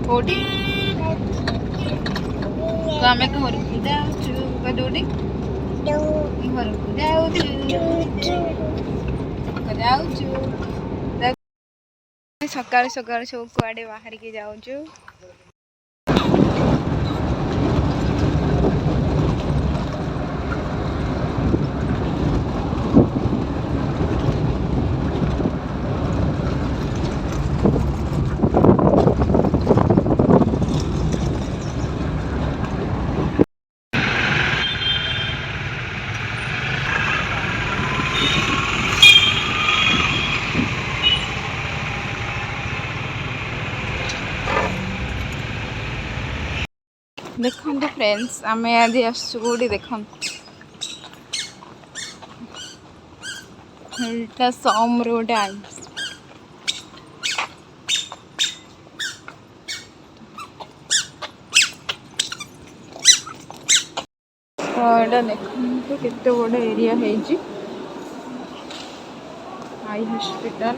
कोटी आम घर को जाऊँ घर को सकाल सकाल सब कुआडे बाहर के जाऊँ। देखो फ्रेंड्स आम आज आसुटी देख सम रोड आई देखो केते बड़ एरिया है आई हॉस्पिटल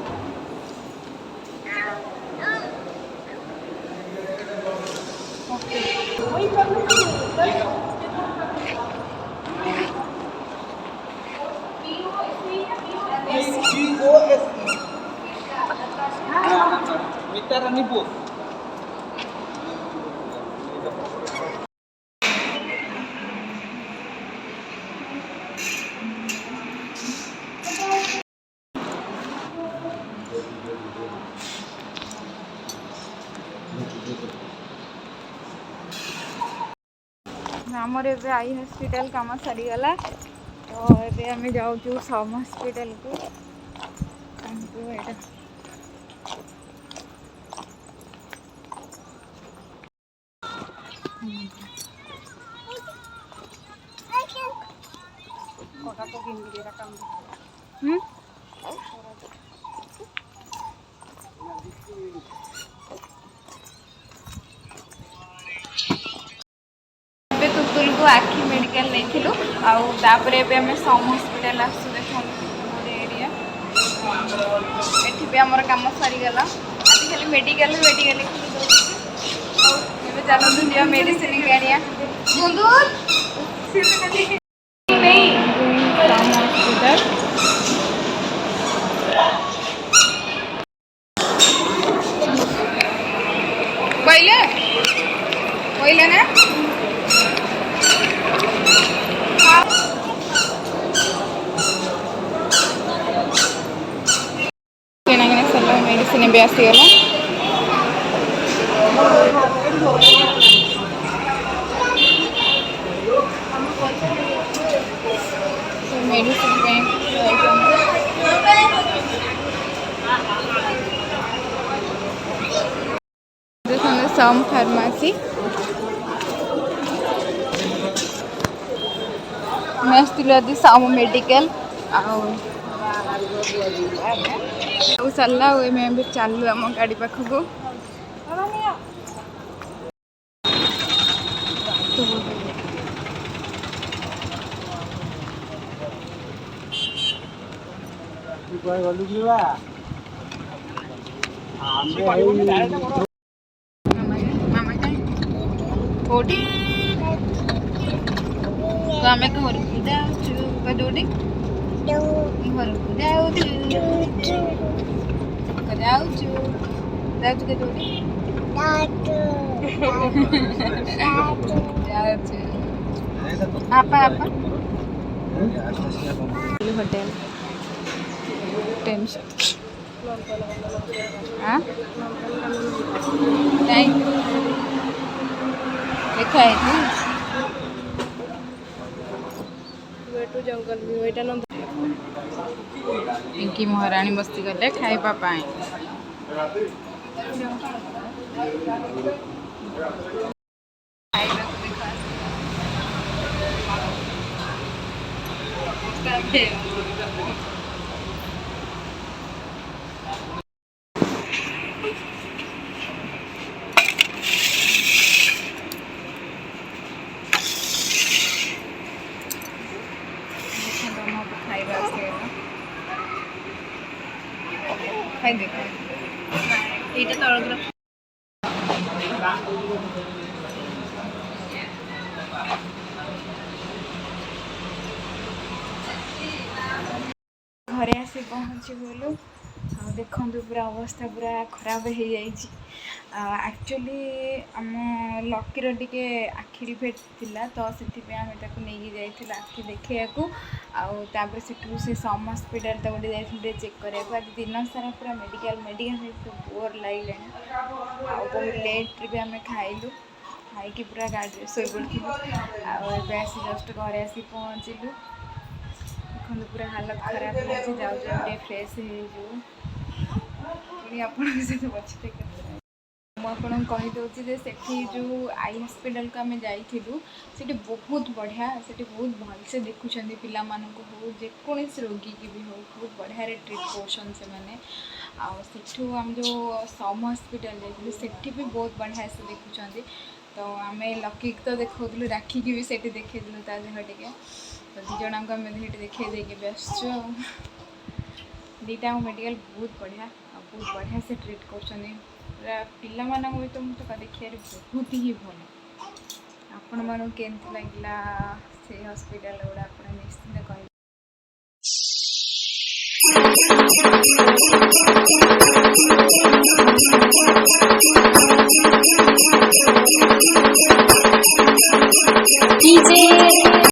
आमर ए आई हॉस्पिटल काम सरीगला तो ये आम जाऊँ सम हॉस्पिटल को तुतुल को आखि मेडिकल नहीं आउे आम सम हॉस्पिटल आसू देखिए एरिया ये आमर कम सरीगला आज खाली मेडिकल मेडिकल चलते दिया मेडिसिन गाड़िया कहले ना मेडिसिन भी आसीगला मेडिसिन सम फार्मेसी मैं सम मेडिकल सरला मैं भी चलू आम गाड़ी पाखक कोटी आम घर को जाऊँ घर को होटेल टेंशन लिखा है जंगल पिंकी महाराणी बस्ती गले खाइबा पाए खाई देखो ये तौर घरे आसी पहुँची गलु देखु पूरा अवस्था पूरा खराब हो जाइए। एक्चुअली आम लकीर टिके आखि डिफेक्ट थिला तो से आम नहीं जाइए आखि देखा आउे से सम हस्पिटाल तो गोटे जाइए चेक कराया आज दिन सारा पूरा मेडिकल मेडिकल बोर लगे बहुत लेट्रे भी आम खाइलु खाई पूरा गाड़ी शोई पड़ू आसी जस्ट घरे आसी पहुँचलु देखो पूरा हालत खराब हो जाए फ्रेश हो सहित पछे मुझे कहीदे से जो आई हस्पिटाल को आम जाइलु से बहुत बढ़िया से बहुत भलसे देखुं पिला हो जेकोसी रोगी की भी हो बहुत बढ़िया ट्रिट कर से आम जो सम हस्पिटाल जाइलु से भी बहुत बढ़िया से देखुं तो आम लकी तो देखल राखी की भी से देखल ता देह टे तो दी जन को आम देखे देखे आसचु दीटा मेडिकल बहुत बढ़िया से ट्रिट कर पिला भी तो मुझे देखिए बहुत ही भल आपण मानू केमती लगे से हस्पिटाल गुड़ा आप निश्चिंत कह